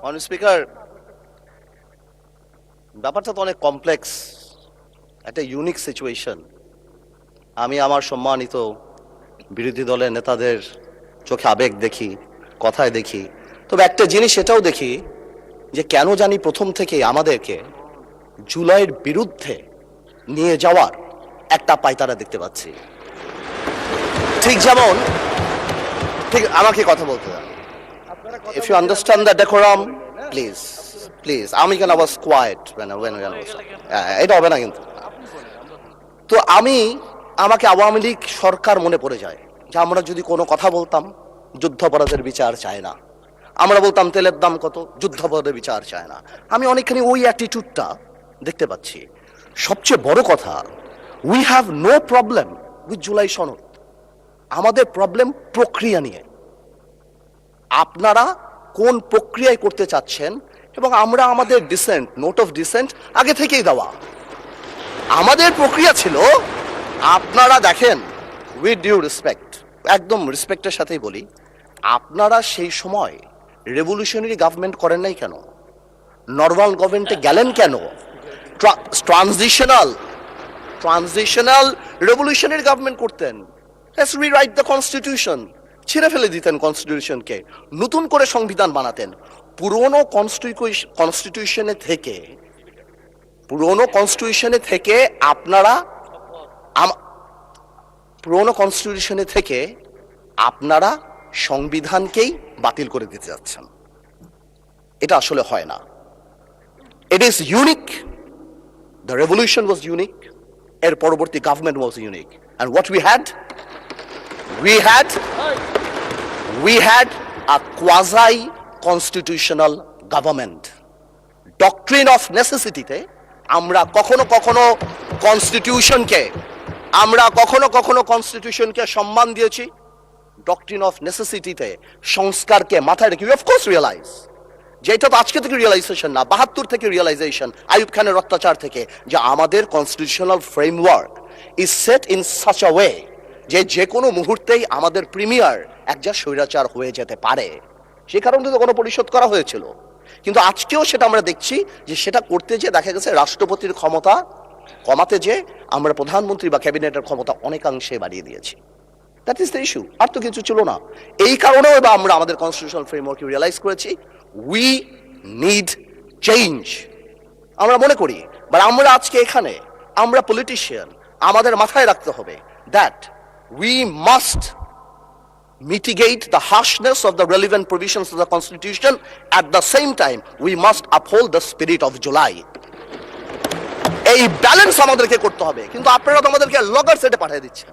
মাননীয় স্পিকার, ব্যাপারটা তো অনেক কমপ্লেক্স, একটা ইউনিক সিচুয়েশন। আমি আমার সম্মানিত বিরোধী দলের নেতাদের চোখে আবেগ দেখি, কথায় দেখি, তবে একটা জিনিস এটাও দেখি যে কেন জানি প্রথম থেকে আমাদেরকে জুলাইয়ের বিরুদ্ধে নিয়ে যাওয়ার একটা পায়তারা দেখতে পাচ্ছি। ঠিক যেমন, ঠিক আমাকে কথা বলতে দাও। If you understand the decorum, please, please. আমি কেন was quiet when এটা হবে না কিন্তু। তো আমাকে আওয়ামী লীগ সরকার মনে পড়ে যায় যে আমরা যদি কোনো কথা বলতাম যুদ্ধাপরাধের বিচার চায় না, আমরা বলতাম তেলের দাম কত, যুদ্ধাপরাধের বিচার চায় না। আমি অনেকখানি ওই অ্যাটিটিউডটা দেখতে পাচ্ছি। সবচেয়ে বড় কথা, we have no problem with July সনদ। আমাদের প্রবলেম প্রক্রিয়া নিয়ে। আপনারা কোন প্রক্রিয়ায় করতে চাচ্ছেন, এবং আমরা আমাদের ডিসেন্ট, নোট অফ ডিসেন্ট আগে থেকেই দেওয়া। আমাদের প্রক্রিয়া ছিল, আপনারা দেখেন, উইথ ডিউ রেসপেক্ট, একদম রেসপেক্টের সাথেই বলি, আপনারা সেই সময় রেভলিউশনারি গভর্নমেন্ট করেন নাই কেন? নর্মাল গভর্নমেন্টে গেলেন কেন? ট্রানজিশনাল রেভলিউশনারি গভর্নমেন্ট করতেন। লেটস রিরাইট দ্য কনস্টিটিউশন, ছিঁড়ে ফেলে দিতেন কনস্টিটিউশনকে, নতুন করে সংবিধান বানাতেন। পুরনো কনস্টিটিউশনে থেকে আপনারা সংবিধানকেই বাতিল করে দিতে যাচ্ছেন। এটা আসলে হয় না। It is unique. The revolution was unique, এর পরবর্তী government was unique, and what we had a quasi constitutional government. Doctrine of necessity তে আমরা কখনো কনস্টিটিউশনকে সম্মান দিয়েছি। ডক্ট্রিন অফ নেসেসিটিতে সংস্কারকে মাথায় রেখে অফ কোর্স রিয়েলাইজ, যেটা তো আজকে থেকে রিয়েলাইজেশন না, 72 থেকে রিয়েলাইজেশন, আইয়ুব খানের অত্যাচার থেকে, যে আমাদের constitutional framework is set in such a way যে কোনো মুহূর্তেই আমাদের প্রিমিয়ার একজন স্বৈরাচার হয়ে যেতে পারে। সে কারণে তো গণপরিষদ করা হয়েছিল। কিন্তু আজকেও সেটা আমরা দেখছি যে সেটা করতে যে দেখা গেছে রাষ্ট্রপতির ক্ষমতা কমাতে যে আমরা প্রধানমন্ত্রী বা ক্যাবিনেটের ক্ষমতা অনেকাংশে বাড়িয়ে দিয়েছি। দ্যাট ইজ দ্য ইস্যু, আর তো কিছু ছিল না। এই কারণেও এবার আমরা আমাদের কনস্টিটিউশনাল ফ্রেমওয়ার্ক রিয়েলাইজ করেছি উই নিড চেঞ্জ। আমরা মনে করি, বাট আমরা আজকে এখানে, আমরা পলিটিশিয়ান, আমাদের মাথায় রাখতে হবে that we must mitigate the harshness of the relevant provisions of the Constitution. At the same time, we must uphold the spirit of July. এই ব্যালেন্স আমাদেরকে করতে হবে। কিন্তু আপনারা তো আমাদেরকে লগর সেটে পাঠিয়ে দিচ্ছেন।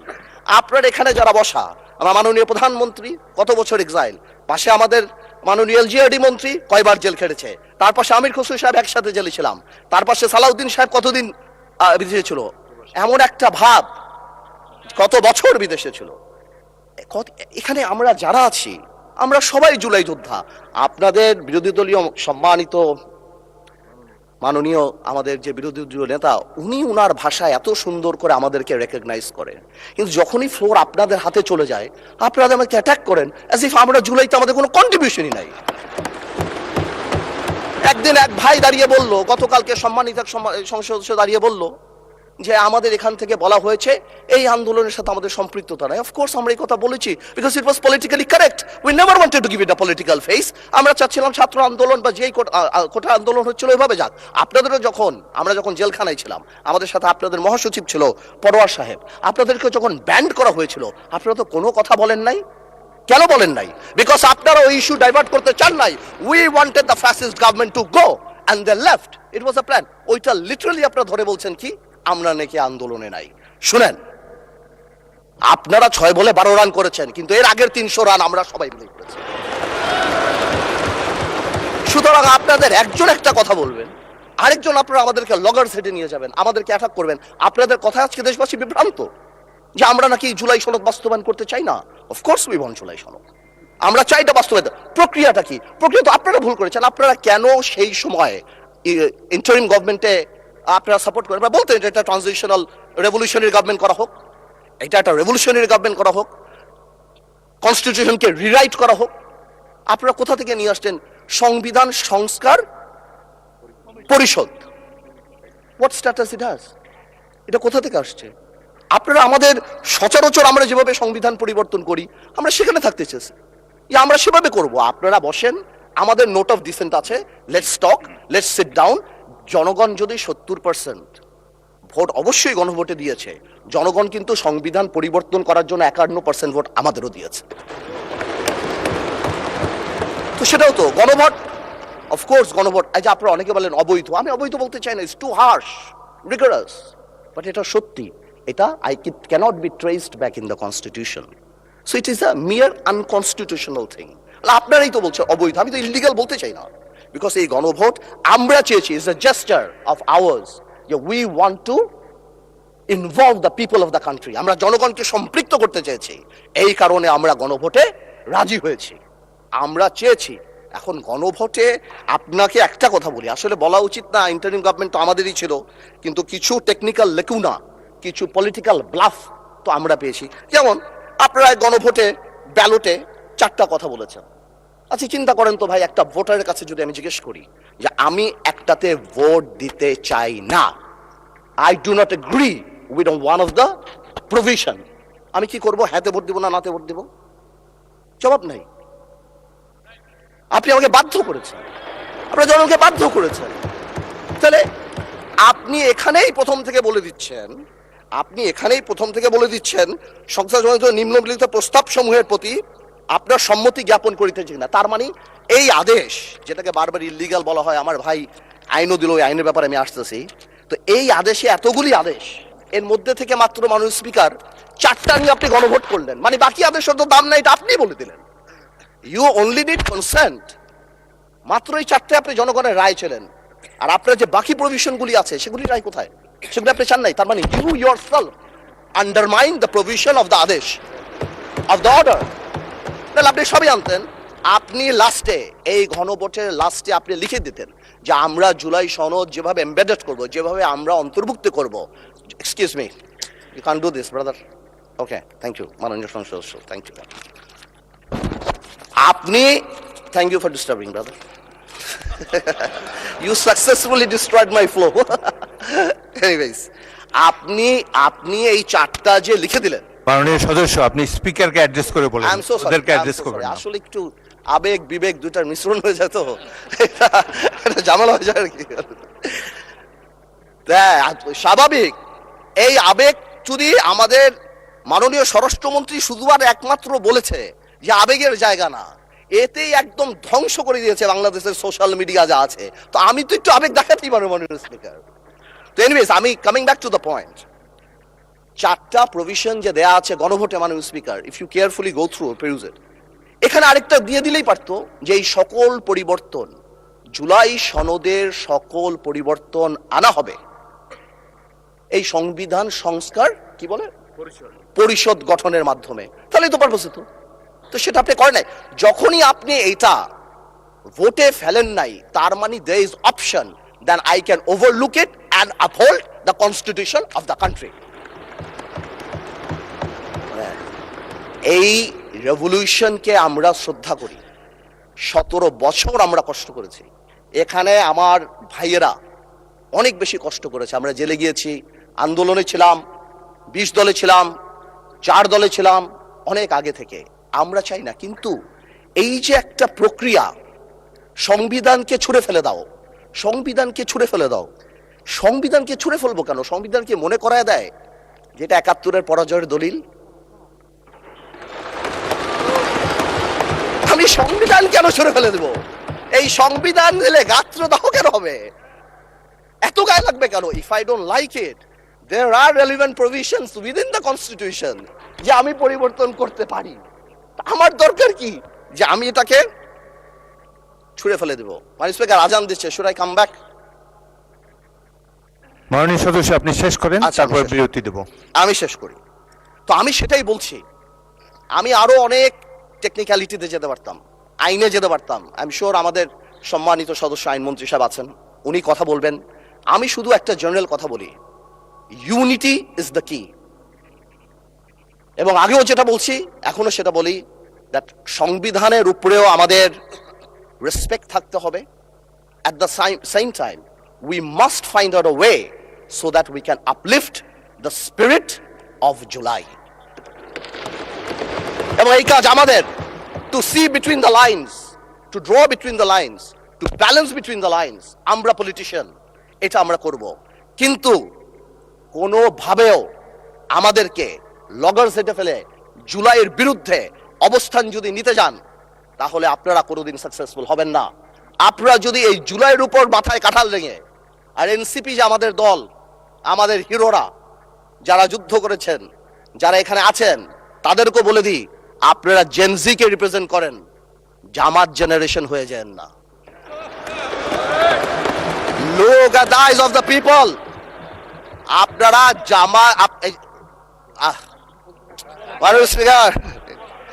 আপনারা এখানে যারা বসা, আমার মাননীয় প্রধানমন্ত্রী কত বছর এক্সাইল, পাশে আমাদের মাননীয় এলজিআরডি মন্ত্রী কয়বার জেল খেটেছে, তার পাশে আমির খসরু সাহেব একসাথে জেলে ছিলাম, তার পাশে সালাউদ্দিন সাহেব কতদিন বিদেশে ছিল, এমন একটা ভাব, কত বছর বিদেশে ছিল। এখানে আমরা যারা আছি, আমরা সবাই জুলাই যোদ্ধা। আপনাদের বিরোধী দলীয় সম্মানিত মাননীয় আমাদের যে বিরোধী দলীয় নেতা, উনি উনার ভাষায় এত সুন্দর করে আমাদেরকে রেকগনাইজ করেন, কিন্তু যখনই ফ্লোর আপনাদের হাতে চলে যায়, আপনারা আমাকে অ্যাটাক করেন অ্যাজ ইফ আমরা জুলাইতে আমাদের কোনো কন্ট্রিবিউশনই নাই। একদিন এক ভাই দাঁড়িয়ে বলল, গতকালকে সম্মানিত সংসদ সদস্য দাঁড়িয়ে বলল যে আমাদের এখান থেকে বলা হয়েছে এই আন্দোলনের সাথে আমাদের সম্পৃক্ততা নাই। অফকোর্স আমরা এই কথা বলেছি, because it was politically correct. We never wanted to give it a political face. আমরা চাচ্ছিলাম ছাত্র আন্দোলন বা যেই কোটা আন্দোলন হচ্ছিল ওইভাবে যাক। আপনাদেরও আমরা যখন জেলখানায় ছিলাম, আমাদের সাথে আপনাদের মহাসচিব ছিল পরোয়ার সাহেব, আপনাদেরকে যখন ব্যান্ড করা হয়েছিল, আপনারা তো কোনো কথা বলেন নাই। কেন বলেন নাই? বিকজ আপনারা ওই ইস্যু ডাইভার্ট করতে চান নাই। We wanted the fascist government to go and they left. It was a plan. ওইটা লিটারালি আপনারা ধরে বলছেন কি আমরা নাকি আন্দোলনে নাই। শুনেন, আপনারা 6 বলে 12 রান করেছেন, কিন্তু এর আগের 300 রান আমরা সবাই মিলে করেছি। সুতরাং আপনাদের একজন একটা কথা বলবেন, আরেকজন আপনারা আমাদেরকে লগর সেটে নিয়ে যাবেন, আমাদেরকে অ্যাটাক করবেন। আপনাদের কথা আজকে দেশবাসী বিভ্রান্ত যে আমরা নাকি জুলাই সনদ বাস্তবায়ন করতে চাই না। অফকোর্স উই ওয়ান্ট জুলাই সনদ, আমরা চাই এটা বাস্তবায়ন। প্রক্রিয়াটা কি? প্রক্রিয়া তো আপনারা ভুল করেছেন। আপনারা কেন সেই সময় ইন্টারিম গভর্নমেন্টে আপনারা সাপোর্ট করেন, বলতেন এটা ট্রানজিশনাল রেভলিউশনারি গভর্নমেন্ট করা হোক, এটা একটা রেভলিউশনারি গভর্নমেন্ট করা হোক, কনস্টিটিউশনকে রিরাইট করা হোক। আপনারা কোথা থেকে নিয়ে আসছেন সংবিধান সংস্কার পরিষদ। What status it has? এটা কোথা থেকে আসছে? আপনারা আমাদের সচরাচর আমরা যেভাবে সংবিধান পরিবর্তন করি আমরা সেখানে থাকতে চেয়েছি, আমরা সেভাবে করব। আপনারা বসেন, আমাদের নোট অফ ডিসেন্ট আছে, let's talk, let's sit down. জনগণ যদি 70% ভোট অবশ্যই গণভোটে দিয়েছে, জনগণ কিন্তু সংবিধান পরিবর্তন করার জন্য 51% ভোট আমাদেরও দিয়েছে। তো সেটাও তো গণভোট, অফকোর্স গণভোট। এই যে আপনারা অনেকে বলেন অবৈধ, আমি অবৈধ বলতে চাই না, it's too harsh, rigorous, but এটা সত্যি। এটা cannot be traced back in the constitution, so it is a mere unconstitutional thing. আপনারাই তো বলছেন অবৈধ, আমি তো ইলিগাল বলতে চাই না, বিকজ এই গণভোট আমরা চেয়েছি, is a gesture of ours, যে we want to involve the people of the country. আমরা জনগণকে সম্পৃক্ত করতে চেয়েছি, এই কারণে আমরা গণভোটে রাজি হয়েছি, আমরা চেয়েছি। এখন গণভোটে আপনাকে একটা কথা বলি, আসলে বলা উচিত না, ইন্টারিম গভর্নমেন্ট তো আমাদেরই ছিল, কিন্তু কিছু টেকনিক্যাল লেকুনা, কিছু পলিটিক্যাল ব্লাফ তো আমরা পেয়েছি। যেমন আপনারা গণভোটে ব্যালটে 4টা কথা বলেছেন। আচ্ছা চিন্তা করেন তো ভাই, একটা ভোটারের কাছে যদি আমি জিজ্ঞেস করি যে আমি একটাতে ভোট দিতে চাই না, I do not agree with one of the provision, আমি কি করব? হ্যাঁতে ভোট দিব না নাতে ভোট দিব? জবাব নাই। আপনি আমাকে বাধ্য করেছেন, আপনারা জনগণকে বাধ্য করেছেন। তাহলে আপনি এখানেই প্রথম থেকে বলে দিচ্ছেন, সংসদজনিত নিম্নলিখিত প্রস্তাব সমূহের প্রতি আপনার সম্মতি জ্ঞাপন করিতেছেন না। তার মানে এই আদেশ, যেটাকে বারবার ইল্লিগাল বলা হয়, আমার ভাই আইনও দিল, ওই আইনের ব্যাপারে আমি আসতেছি। তো এই আদেশে এতগুলি আদেশ, এর মধ্যে থেকে মাত্র মাননীয় স্পিকার 4টা নিয়ে আপনি গণভোট করলেন, মানে বাকি আদেশের তো দাম নাই, এটা আপনি বলে দিলেন। ইউ অনলি নিড কনসেন্ট, মাত্র এই 4টে আপনি জনগণের রায় ছিলেন। আর আপনার যে বাকি প্রভিশনগুলি আছে সেগুলি রায় কোথায়? সেগুলি আপনি চান নাই। তার মানে you yourself undermine the provision of the আদেশ, অফ দ্য অর্ডার। তাহলে আপনি সবই আনতেন, আপনি লাস্টে, এই গণভোটের লাস্টে আপনি লিখে দিতেন যে আমরা জুলাই সনদ যেভাবে এমবেডেড করব, যেভাবে আমরা অন্তর্ভুক্ত করব। Excuse me, you can do this brother. Okay, thank you মাননীয় সংসদ সদস্য, থ্যাংক ইউ। আপনি, thank you for disturbing brother, you successfully destroyed my flow. Anyways, আপনি এই 4টা যে লিখে দিলেন, মাননীয় সদস্য আপনি স্পিকারকে অ্যাড্রেস করে বলেন, ওদেরকে অ্যাড্রেস করবেন না। আসলে একটু আবেগ বিবেক দুটার মিশ্রণ হয়ে যায়, তো এটা ঝামেলা হয়ে যায় আর কি। স্বাভাবিক, এই আবেগ যদি আমাদের মাননীয় স্বরাষ্ট্রমন্ত্রী শুধু আর একমাত্র বলেছে যে আবেগের জায়গা না, এতেই একদম ধ্বংস করে দিয়েছে বাংলাদেশের সোশ্যাল মিডিয়া যা আছে। তো আমি তো একটু আবেগ দেখাতেই পারবো মাননীয় স্পিকার। তো এনিওয়েজ, আমি coming back to the point, 4টা প্রভিশন যে দেয়া আছে গণভোটে মাননীয় speaker, if you carefully go through peruse it, এখানে আরেকটা দিয়ে দিলেই পারতো যে এই সকল পরিবর্তন, জুলাই সনদের সকল পরিবর্তন আনা হবে এই সংবিধান সংস্কার কি বলে পরিষদ গঠনের মাধ্যমে, তাহলে তো পারপোস হতো। তো সেটা আপনি করেন নাই। যখনই আপনি এইটা ভোটে ফেলেন নাই, তার মানে there is option then I can overlook it and uphold the constitution of the country. এই রেভলিউশনকে আমরা শ্রদ্ধা করি, 17 বছর আমরা কষ্ট করেছি। এখানে আমার ভাইয়েরা অনেক বেশি কষ্ট করেছে, আমরা জেলে গিয়েছি, আন্দোলনে ছিলাম, 20 দলে ছিলাম, 4 দলে ছিলাম, অনেক আগে থেকে। আমরা চাই না, কিন্তু এই যে একটা প্রক্রিয়া, সংবিধানকে ছুঁড়ে ফেলে দাও, সংবিধানকে ছুঁড়ে ফেলে দাও, সংবিধানকে ছুঁড়ে ফেলবো কেন? সংবিধানকে মনে করায় দেয় যেটা 71-এর পরাজয়ের দলিল। আমি সংবিধান কেন ছুঁড়ে ফেলে দেবো? এই সংবিধান দিলে গাত্রদাহ কেন হবে? এত গায়ে লাগবে কেন? If I don't like it, there are relevant provisions within the constitution যে আমি পরিবর্তন করতে পারি। আমার দরকার কি যে আমি এটাকে ছুঁড়ে ফেলে দেবো? মানে স্পিকার আজান দিচ্ছে, should I come back? মাননীয় সদস্য আপনি শেষ করেন, তারপর বিরতি দেব। আমি শেষ করি। তো আমি সেটাই বলছি, আমি আরো অনেক টেকনিক্যালিটিতে যেতে পারতাম, আইনে যেতে পারতাম। আই এম শিওর আমাদের সম্মানিত সদস্য আইনমন্ত্রী সাহেব আছেন, উনি কথা বলবেন। আমি শুধু একটা জেনারেল কথা বলি, ইউনিটি ইজ দ্য কি। এবং আগেও যেটা বলছি, এখনো সেটা বলি, দ্যাট সংবিধানের উপরেও আমাদের রেসপেক্ট থাকতে হবে। At the same time, we must find out a way so that we can uplift the spirit of July. এবং এই কাজ আমাদের, to see between the lines, to draw between the lines, to balance between the lines. আমরা politician, এটা আমরা করব, কিন্তু কোনোভাবেও আমাদেরকে লগর সেটে ফেলে জুলাইয়ের বিরুদ্ধে অবস্থান যদি নিতে যান, তাহলে আপনারা কোনোদিন সাকসেসফুল হবেন না। আপনারা যদি এই জুলাইয়ের উপর মাথায় কাঁঠাল লেগে, আর এনসিপি যে আমাদের দল, আমাদের হিরোরা যারা যুদ্ধ করেছেন, যারা এখানে আছেন, তাদেরকে বলে দিই, আপনারা জেনজিকে রিপ্রেজেন্ট করেন, জামাত জেনারেশন হয়ে যান না। Look at the eyes of the people. আপনারা স্পিকার,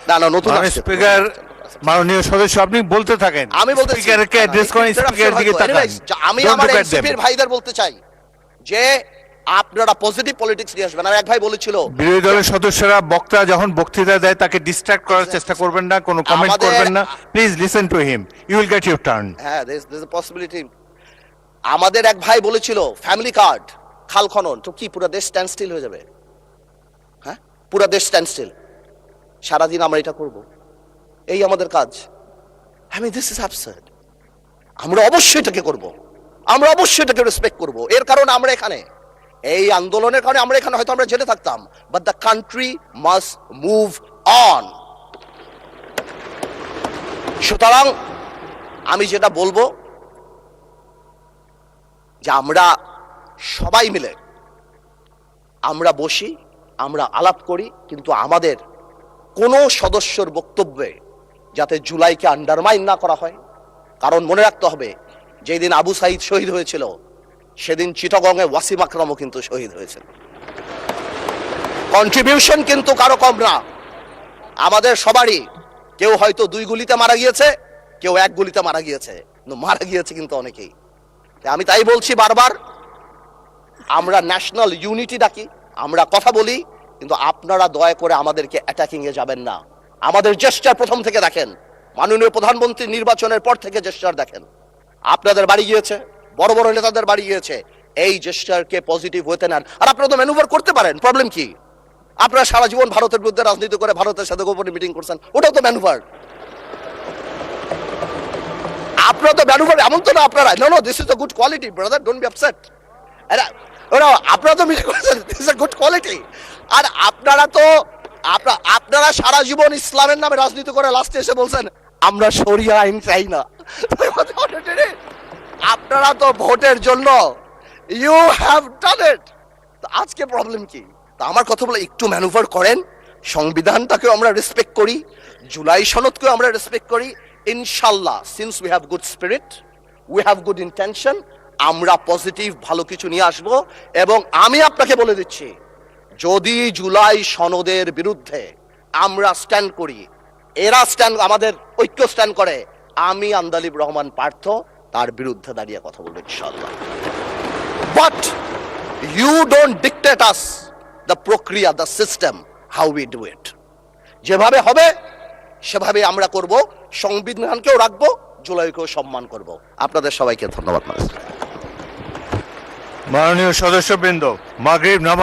না না, নতুন স্পিকার, মাননীয় সদস্য, আপনি বলতে থাকেন। আমি বলতে স্পিকারকে অ্যাড্রেস করেন, স্পিকারের দিকে তাকান। আমি আমার এনসিপির ভাইদের বলতে চাই যে আপনারা পজিটিভ পলিটিক্স নিয়ে আসবেন। আর এক ভাই বলেছিল, বিরোধী দলের সদস্যরা বক্তা যখন বক্তৃতা দেয় তাকে ডিস্ট্রাক্ট করার চেষ্টা করবেন না, কোনো কমেন্ট করবেন না। Please listen to him, you will get your turn. হ্যাঁ, there is a possibility. আমাদের এক ভাই বলেছিল ফ্যামিলি কার্ড, খাল খনন তো কি পুরো দেশ স্ট্যান্ড স্টিল হয়ে যাবে? হ্যাঁ, পুরো দেশ স্ট্যান্ড স্টিল, সারাদিন আমরা এটা করব, এই আমাদের কাজ। This is absurd. আমরা অবশ্যই এটাকে করব, আমরা অবশ্যই এটাকে রেসপেক্ট করব। এর কারণে আমরা এখানে, এই আন্দোলনের কারণে আমরা এখানে, হয়তো আমরা জেলে থাকতাম, but the country must move on. সুতরাং আমি যেটা বলবো যে আমরা সবাই মিলে আমরা বসি, আমরা আলাপ করি, কিন্তু আমাদের কোনো সদস্যর বক্তব্যে যাতে জুলাইকে আন্ডারমাইন না করা হয়। কারণ মনে রাখতে হবে, যেদিন আবু সাইদ শহীদ হয়েছিল, সেদিন চিটাগংয়ে ওয়াসিম আকরামও কিন্তু শহীদ হয়েছিল। কন্ট্রিবিউশন কিন্তু কারো কম না, আমাদের সবারই। কেউ হয়তো 2 গুলিতে মারা গিয়েছে, কেউ 1 গুলিতে মারা গিয়েছে, মারা গিয়েছে কিন্তু অনেকেই। আমি তাই বলছি বারবার, আমরা ন্যাশনাল ইউনিটি ডাকি, আমরা কথা বলি, কিন্তু আপনারা দয়া করে আমাদেরকে অ্যাটাকিং এ যাবেন না। আমাদের জেস্টার প্রথম থেকে দেখেন, মাননীয় প্রধানমন্ত্রী নির্বাচনের পর থেকে জেস্টার দেখেন। আপনাদের বাড়ি গিয়েছে, বড় বড় নেতাদের বাড়ি গিয়েছে, এই জেস্টারকে পজিটিভ হতে নেন। আর আপনারা তো ম্যানুভার করতে পারেন, প্রবলেম কি? আপনারা সারা জীবন ভারতের বিরুদ্ধে রাজনীতি করে ভারতের সাথে গোপনে মিটিং করছেন, ওটাও তো ম্যানুভার। আপনারা তো ম্যানুভার, এমন তো না আপনারা, no this is a good quality brother, don't be upset. আপনারা তো মিটিং করেছেন, this is a good quality. আর আপনারা সারা জীবন ইসলামের নামে রাজনীতি করে লাস্টে এসে বলছেন আমরা শরিয়া আইন চাই না। আপনারা তো ভোটের জন্য, ইউ হ্যাভ ডান ইট। আজকে প্রবলেম কি? তা আমার কথা বলে একটু ম্যানুভার করেন, সংবিধানটাকেও আমরা রেসপেক্ট করি, জুলাই সনদকেও আমরা রেসপেক্ট করি। ইনশাল্লাহ, since we have good spirit, we have good intention, আমরা পজিটিভ ভালো কিছু নিয়ে আসব। এবং আমি আপনাকে বলে দিচ্ছি, যদি জুলাই সনদের বিরুদ্ধে আমরা স্ট্যান্ড করি, এরা স্ট্যান্ড, আমাদের ঐক্য স্ট্যান্ড করে, আমি আন্দালিব রহমান পার্থ তার বিরুদ্ধে দাঁড়িয়ে কথা বলবো ইনশাআল্লাহ। But you don't dictate us the প্রক্রিয়া, the system, how we do it. যেভাবে হবে সেভাবে আমরা করব, সংবিধানকেও রাখবো, জুলাইকেও সম্মান করব। আপনাদের সবাইকে ধন্যবাদ। মাননীয় সদস্যবৃন্দ, মাগরিব নামাজ